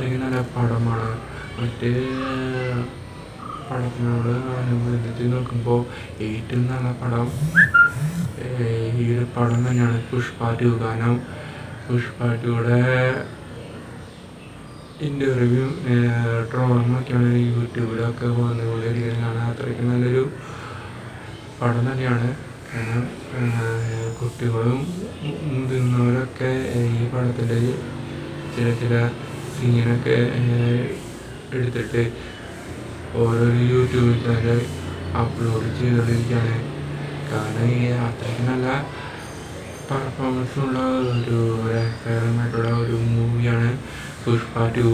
അത്രയ്ക്ക് നല്ല പടമാണ്. മറ്റ് പടത്തിനോട് അനുബന്ധിച്ച് നോക്കുമ്പോൾ ഏറ്റവും നല്ല പടം ഈ ഒരു പടം തന്നെയാണ് പുഷ്പ 2. കാരണം പുഷ്പ 2യുടെ ഇൻ്റർവ്യൂ ട്രോളുമൊക്കെയാണ് യൂട്യൂബിലൊക്കെ വന്നുകൊണ്ടിരിക്കുന്നത്. കാണാൻ അത്രയ്ക്ക് നല്ലൊരു പടം തന്നെയാണ്. കാരണം കുട്ടികളും മുതിർന്നവരൊക്കെ ഈ പടത്തിൻ്റെ ചില സീനൊക്കെ എടുത്തിട്ട് ഓരോരോ യൂട്യൂബ് ചാനൽ അപ്ലോഡ് ചെയ്തുകൊണ്ടിരിക്കുകയാണ്. കാരണം ഈ അത്രയ്ക്ക് നല്ല പെർഫോമൻസുള്ള ഒരു രസകരമായിട്ടുള്ള ഒരു മൂവിയാണ് പുഷ്പ 2.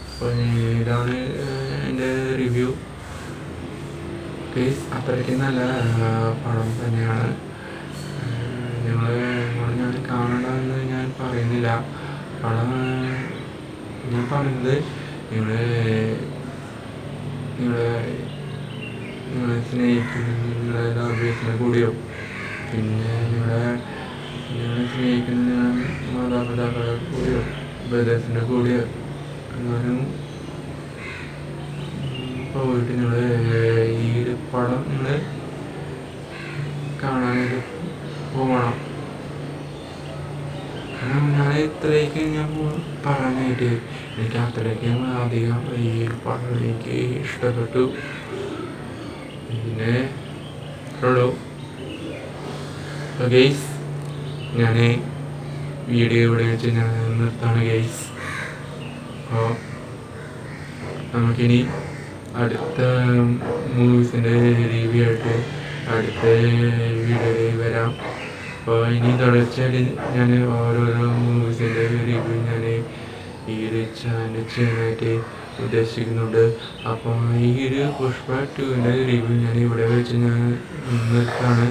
അപ്പോൾ ഇതാണ് എൻ്റെ റിവ്യൂ. അത്രയ്ക്ക് നല്ല പടം തന്നെയാണ്. ഞാൻ കാണണമെന്ന് ഞാൻ പറയുന്നില്ല. പടം ഞാൻ പറയുന്നത് നിങ്ങളെ സ്നേഹിക്കുന്ന നിങ്ങളെ ലവേഴ്സിനെ കൂടിയോ, പിന്നെ നിങ്ങളെ സ്നേഹിക്കുന്ന മാതാപിതാക്കളെ കൂടിയോ, ബ്രദേഴ്സിൻ്റെ കൂടിയോ എങ്ങാനും പോയിട്ട് നിങ്ങൾ ഈ ഒരു പടം നിങ്ങൾ കാണാനായിട്ട് പോകണം. കാരണം ഞാൻ ഇത്രയൊക്കെ ഞാൻ പറയാനായിട്ട് എനിക്ക് അത്രയ്ക്ക് അധികം ഈ പടം എനിക്ക് ഇഷ്ടപ്പെട്ടു. പിന്നെ ഉള്ളൂ. ഗെയ്സ്, ഞാൻ വീഡിയോ ഇവിടെ വെച്ച് ഞാൻ നിർത്താണ് ഗെയ്സ്. അപ്പോൾ നമുക്കിനി അടുത്ത മൂവീസിൻ്റെ റിവ്യൂ ആയിട്ട് അടുത്ത വീഡിയോയിൽ വരാം. അപ്പോൾ ഇനി തുടർച്ചയായിട്ട് ഞാൻ ഓരോരോ മൂവീസിൻ്റെ റിവ്യൂ ഞാൻ ഈ ഒരു ചാനൽ ചെയ്യാനായിട്ട് ഉദ്ദേശിക്കുന്നുണ്ട്. അപ്പോൾ ഈ ഒരു പുഷ്പ 2ൻ്റെ റിവ്യൂ ഞാൻ ഇവിടെ വെച്ച് ഞാൻ നിർത്താണ്.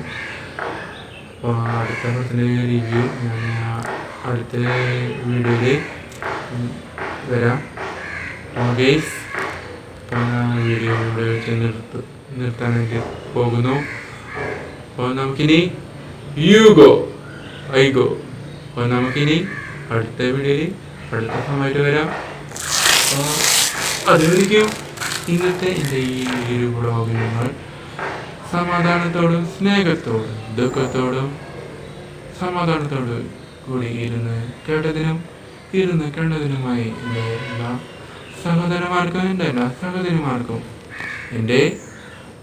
അപ്പോൾ അടുത്ത പടത്തിൻ്റെ റിവ്യൂ ഞാൻ അടുത്ത വീഡിയോയിൽ വരാം. ഗെയ്സ്, വീഡിയോ ഇവിടെ വെച്ച് നിർത്താനായിട്ട് പോകുന്നു. അപ്പോൾ നമുക്കിനി അപ്പോൾ നമുക്കിനി അടുത്ത വീഡിയോയിൽ അടുത്ത സമയത്ത് വരാം. അപ്പോൾ അതുവരെയ്ക്കും ഇന്നത്തെ എൻ്റെ ഈ ഒരു വ്ളോഗ് നിങ്ങൾ സമാധാനത്തോടും സ്നേഹത്തോടും ദുഃഖത്തോടും സമാധാനത്തോടും കൂടി ഇരുന്ന് കണ്ടതിനുമായി എൻ്റെ എല്ലാ സഹോദരന്മാർക്കും എൻ്റെ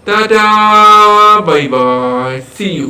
tata bye bye, see U.